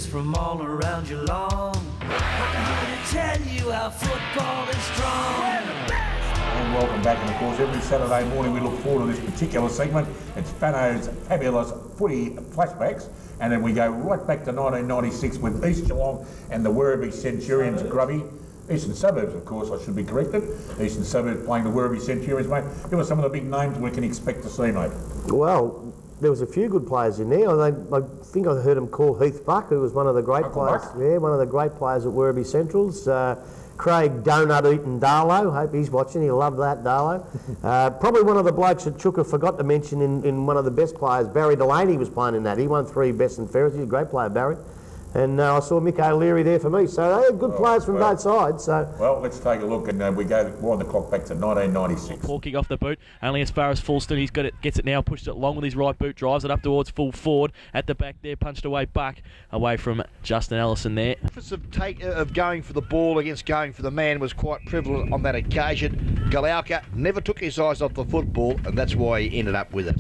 from all around Geelong. I'm here to tell you how football is strong. And welcome back, and of course every Saturday morning we look forward to this particular segment. It's Fano's fabulous footy flashbacks, and then we go right back to 1996 with East Geelong and the Werribee Centurions. Grubby, Eastern Suburbs, of course, I should be corrected. Eastern Suburbs playing the Werribee Centurions, mate. Who are some of the big names we can expect to see, mate? Well, there was a few good players in there. I think I heard him call Heath Buck, who was one of the great players. Yeah, one of the great players at Werribee Centrals. Craig Donut Eaton Darlow, hope he's watching, he'll love that, Darlow. Probably one of the blokes that Chooka forgot to mention in one of the best players, Barry Delaney was playing in that. He won 3 best and fairest. He's a great player, Barry. And I saw Mick O'Leary there for me, so they had good players from both sides. So. Well, let's take a look, and we go on the clock back to 1996. Ball kick off the boot, only as far as Fulston. He's got it, gets it now, pushed it long with his right boot, drives it up towards full forward. At the back there, punched away Buck, away from Justin Ellison there. The difference of going for the ball against going for the man was quite prevalent on that occasion. Galauka never took his eyes off the football, and that's why he ended up with it.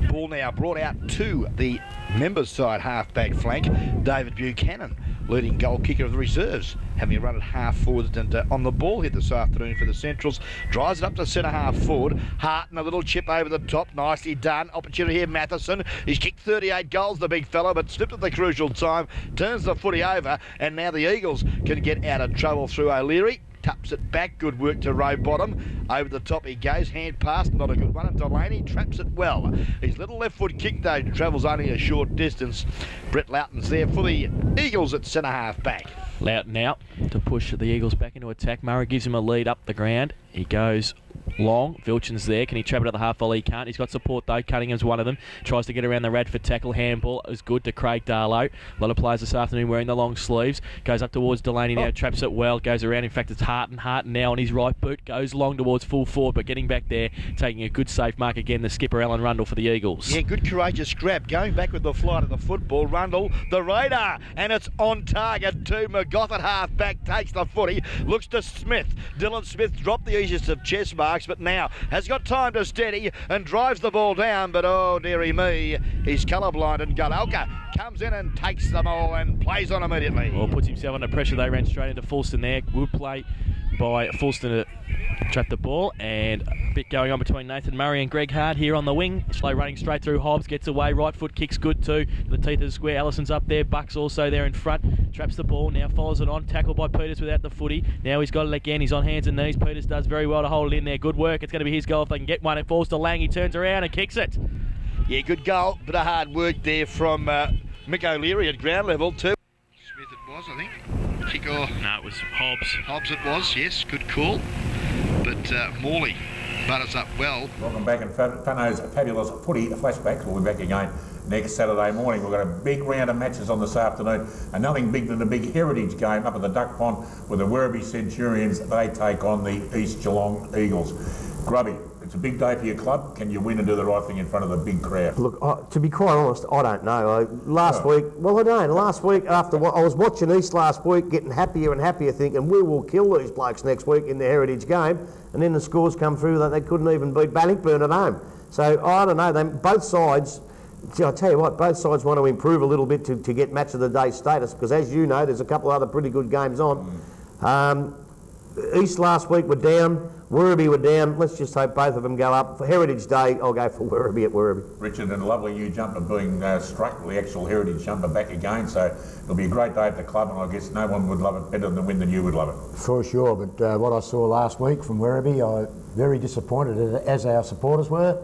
Ball now brought out to the members' side half-back flank. David Buchanan, leading goal kicker of the reserves, having a run at half forward and on the ball here this afternoon for the Centrals. Drives it up to centre half forward. Hart and a little chip over the top. Nicely done. Opportunity here, Matheson. He's kicked 38 goals, the big fella, but slipped at the crucial time. Turns the footy over, and now the Eagles can get out of trouble through O'Leary. Taps it back, good work to Rowbottom. Over the top he goes, hand pass, not a good one, and Delaney traps it well. His little left foot kick though travels only a short distance. Brett Loughton's there for the Eagles at centre half back. Loughton out to push the Eagles back into attack. Murray gives him a lead up the ground. He goes long. Vilchin's there. Can he trap it at the half volley? He can't. He's got support though. Cunningham's one of them. Tries to get around the Radford tackle. Handball is good to Craig Darlow. A lot of players this afternoon wearing the long sleeves. Goes up towards Delaney now. Traps it well. Goes around. In fact, it's Harton now on his right boot. Goes long towards full forward, but getting back there, taking a good safe mark again. The skipper Alan Rundle for the Eagles. Yeah, good courageous grab. Going back with the flight of the football. Rundle, the radar, and it's on target too. McGough at half back takes the footy. Looks to Smith. Dylan Smith dropped the easiest of chest marks, but now has got time to steady and drives the ball down, but oh dearie me, he's colourblind, and Galauka comes in and takes them all and plays on immediately. Well, puts himself under pressure. They ran straight into Fulston there. Good play by Fulston to trap the ball, and a bit going on between Nathan Murray and Greg Hart here on the wing. Slow running straight through. Hobbs gets away, right foot kicks good too. The teeth of the square. Ellison's up there. Buck's also there in front. Traps the ball, now follows it on. Tackled by Peters without the footy. Now he's got it again. He's on hands and knees. Peters does very well to hold it in there. Good work. It's going to be his goal if they can get one. It falls to Lang. He turns around and kicks it. Yeah, good goal. Bit of hard work there from Mick O'Leary at ground level too. Smith it was, I think. Kick off. No, it was Hobbs. Hobbs it was, yes. Good call. But Morley butters up well. Welcome back, and Fano's fabulous footy flashbacks. We'll be back again next Saturday morning. We've got a big round of matches on this afternoon, and nothing bigger than a big heritage game up at the Duck Pond with the Werribee Centurions. They take on the East Geelong Eagles. Grubby, it's a big day for your club. Can you win and do the right thing in front of the big crowd? Look, to be quite honest, I don't know. Last week after I was watching East last week, getting happier and happier, thinking we will kill these blokes next week in the heritage game, and then the scores come through that they couldn't even beat Bannockburn at home. So I don't know. Both sides. I'll tell you what, both sides want to improve a little bit to get match of the day status, because as you know, there's a couple of other pretty good games on. East last week were down, Werribee were down. Let's just hope both of them go up. For Heritage Day, I'll go for Werribee at Werribee. Richard, and a lovely new jumper being struck with the actual Heritage jumper back again, so it'll be a great day at the club, and I guess no one would love it better than win than you would love it. For sure, but what I saw last week from Werribee, I'm very disappointed, as our supporters were.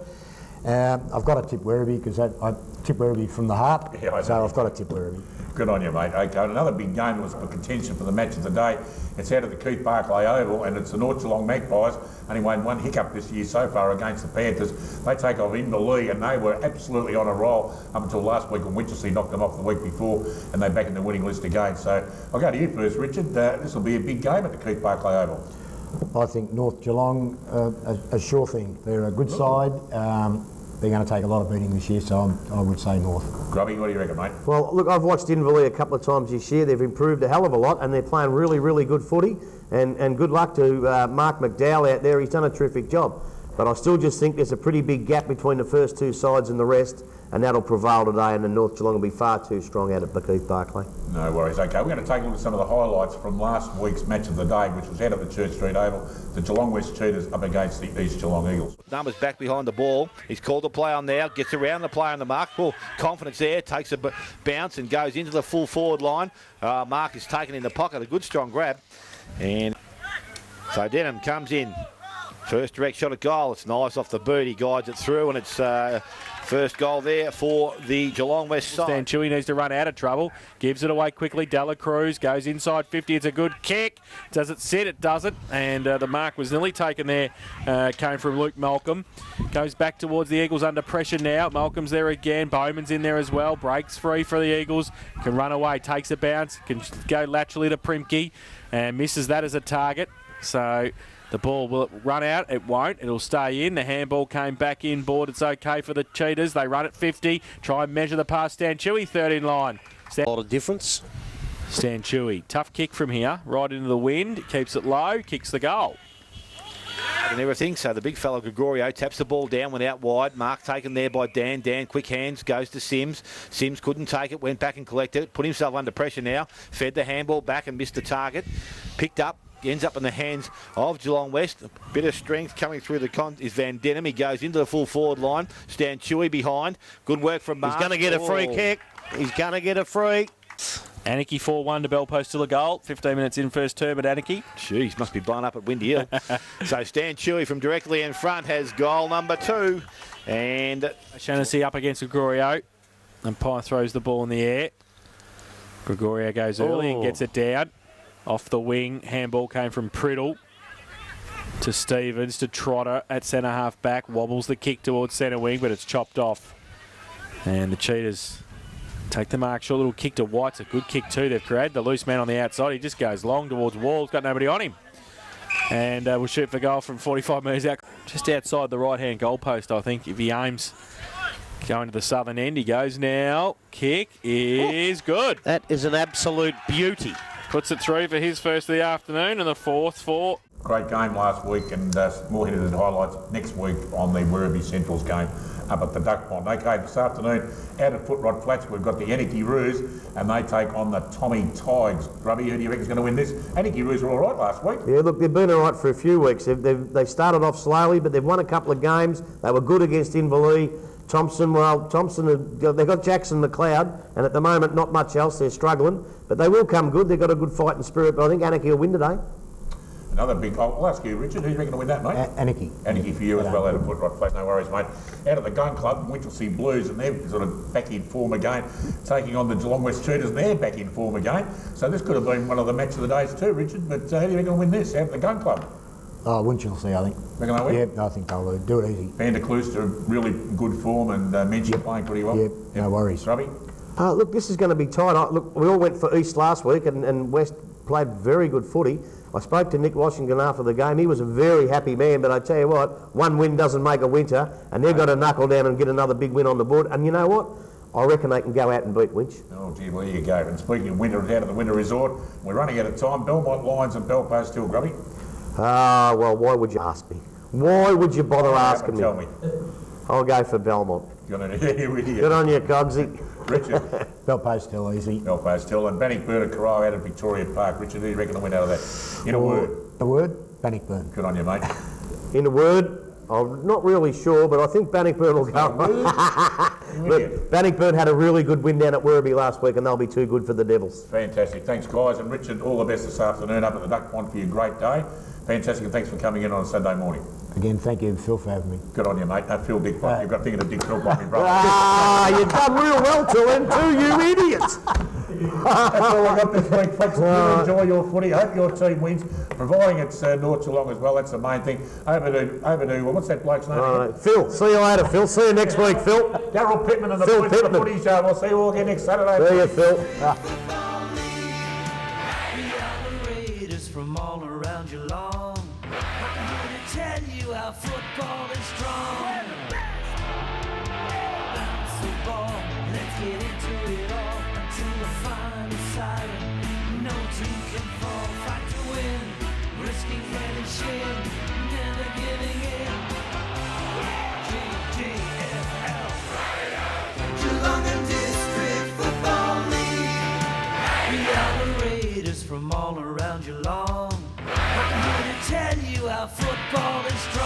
I've got to tip Werribee because I tip Werribee from the heart, so I've got to tip Werribee. Good on you, mate. Okay, another big game was for contention for the match of the day. It's out of the Keith Barclay Oval, and it's the North Geelong Magpies. Only won one hiccup this year so far against the Panthers. They take off Inverleigh, and they were absolutely on a roll up until last week when Winchelsea knocked them off the week before, and they're back in the winning list again. So I'll go to you first, Richard. This will be a big game at the Keith Barclay Oval. I think North Geelong, a sure thing. They're a good side. They're going to take a lot of beating this year, so I would say North. Grubby, what do you reckon, mate? Well, look, I've watched Inverleigh a couple of times this year. They've improved a hell of a lot, and they're playing really, really good footy. And good luck to Mark McDowell out there. He's done a terrific job. But I still just think there's a pretty big gap between the first two sides and the rest, and that'll prevail today, and the North Geelong will be far too strong out at Keith Barclay. No worries. Okay, we're going to take a look at some of the highlights from last week's match of the day, which was out at the Church Street Oval. The Geelong West Cheetahs up against the East Geelong Eagles. Numbers back behind the ball. He's called the play on now, gets around the play on the mark. Well, confidence there, takes a bounce and goes into the full forward line. Mark is taken in the pocket, a good strong grab. And so Denham comes in. First direct shot at goal. It's nice off the boot. He guides it through, and it's first goal there for the Geelong West side. Stan Chewy needs to run out of trouble. Gives it away quickly. Dela Cruz goes inside 50. It's a good kick. Does it sit? It doesn't. And the mark was nearly taken there. Came from Luke Malcolm. Goes back towards the Eagles under pressure now. Malcolm's there again. Bowman's in there as well. Breaks free for the Eagles. Can run away. Takes a bounce. Can go laterally to Primke. And misses that as a target. So the ball, will it run out? It won't. It'll stay in. The handball came back in board. It's okay for the Cheetahs. They run at 50. Try and measure the pass. Stan Chewy, third in line. A lot of difference. Stan Chewy. Tough kick from here. Right into the wind. Keeps it low. Kicks the goal. And everything. So the big fellow Gregorio taps the ball down, went out wide. Mark taken there by Dan. Dan, quick hands, goes to Sims. Sims couldn't take it, went back and collected it. Put himself under pressure now. Fed the handball back and missed the target. Picked up. Ends up in the hands of Geelong West. A bit of strength coming through the is Van Denham. He goes into the full forward line. Stan Chewy behind. Good work from Mark. He's going to get a free kick. He's going to get a free. Anarchy 4-1 to Bellpost, still a goal. 15 minutes in first term at Anarchy. Jeez, must be blown up at Windy Hill. So Stan Chewy from directly in front has goal number 2. And Shaughnessy up against Gregorio. And Pye throws the ball in the air. Gregorio goes early and gets it down. Off the wing, handball came from Priddle to Stevens to Trotter at centre half back. Wobbles the kick towards centre wing, but it's chopped off. And the Cheetahs take the mark. Short little kick to White's a good kick too. They've created the loose man on the outside. He just goes long towards Wall's got nobody on him. And we'll shoot for goal from 45 metres out. Just outside the right-hand goalpost, I think, if he aims. Going to the southern end, he goes now. Kick is good. That is an absolute beauty. Puts it through for his first of the afternoon and the fourth for... Great game last week, and more headed highlights next week on the Werribee Central's game up at the Duck Pond. Okay, this afternoon out at Footrod Flats we've got the Anarchy Roos, and they take on the Tommy Tigers. Grubby, who do you reckon's going to win this? Anarchy Roos were all right last week. Yeah, look, they've been all right for a few weeks. They've started off slowly, but they've won a couple of games. They were good against Inverleigh. Thompson, they've got Jackson McLeod, and at the moment not much else. They're struggling, but they will come good. They've got a good fighting spirit, but I think Anarchy will win today. Another big... I'll ask you, Richard, who do you reckon will win that, mate? Anarchy. Anarchy for you as well out of Footrod Flats, no worries, mate. Out of the Gun Club, Winchelsea Blues, and they're sort of back in form again, taking on the Geelong West Cheetahs, and they're back in form again. So this could have been one of the match of the days too, Richard, but who do you reckon will win this out of the Gun Club? Oh, Winchelsea, I think. Reckon they'll win? Yeah, I think they'll do it easy. Van der Klooster, really good form, and Menchie playing pretty well. Yep, no worries. Grubby? Look, this is going to be tight. Look, we all went for East last week, and West played very good footy. I spoke to Nick Washington after the game. He was a very happy man, but I tell you what, one win doesn't make a winter, and they've got to knuckle down and get another big win on the board. And you know what? I reckon they can go out and beat Winch. Oh, gee, well, there you go. And speaking of winter, out of the Winter Resort, we're running out of time. Belmont Lions and Belpost Hill, Grubby. Ah, well, why would you ask me? Why would you bother asking me? Tell me. I'll go for Belmont. Good on you, Cogsy. Richard. Belpost Hill, easy. Belpost Hill and Bannockburn and Carrara out of Victoria Park. Richard, who do you reckon will win out of that? In a word. A word? Bannockburn. Good on you, mate. In a word, I'm not really sure, but I think Bannockburn will go. But Bannockburn had a really good win down at Werribee last week, and they'll be too good for the Devils. Fantastic. Thanks, guys. And Richard, all the best this afternoon up at the Duck Pond for your great day. Fantastic, and thanks for coming in on a Sunday morning. Again, thank you, Phil, for having me. Good on you, mate. Phil Dick, you've got thinking of Dick Philkpott, my brother. Ah, you've done real well to him too, you idiots. That's all I got this week, folks. Enjoy your footy. Hope your team wins, providing it's North Geelong as well. That's the main thing. Over to what's that bloke's name? Phil. See you later, Phil. See you next week, Phil. Darryl Pittman and the Phil boys for the Pittman. footy show. We'll see you all again next Saturday. See you, Phil. We are the Raiders from all around Geelong. I'm here to tell you how football is strong. Bounce the ball, let's get into it all until the final side. No team can fall, fight to win, risking head and shin, never giving in. haters from all around Geelong. I'm here to tell you how football is strong.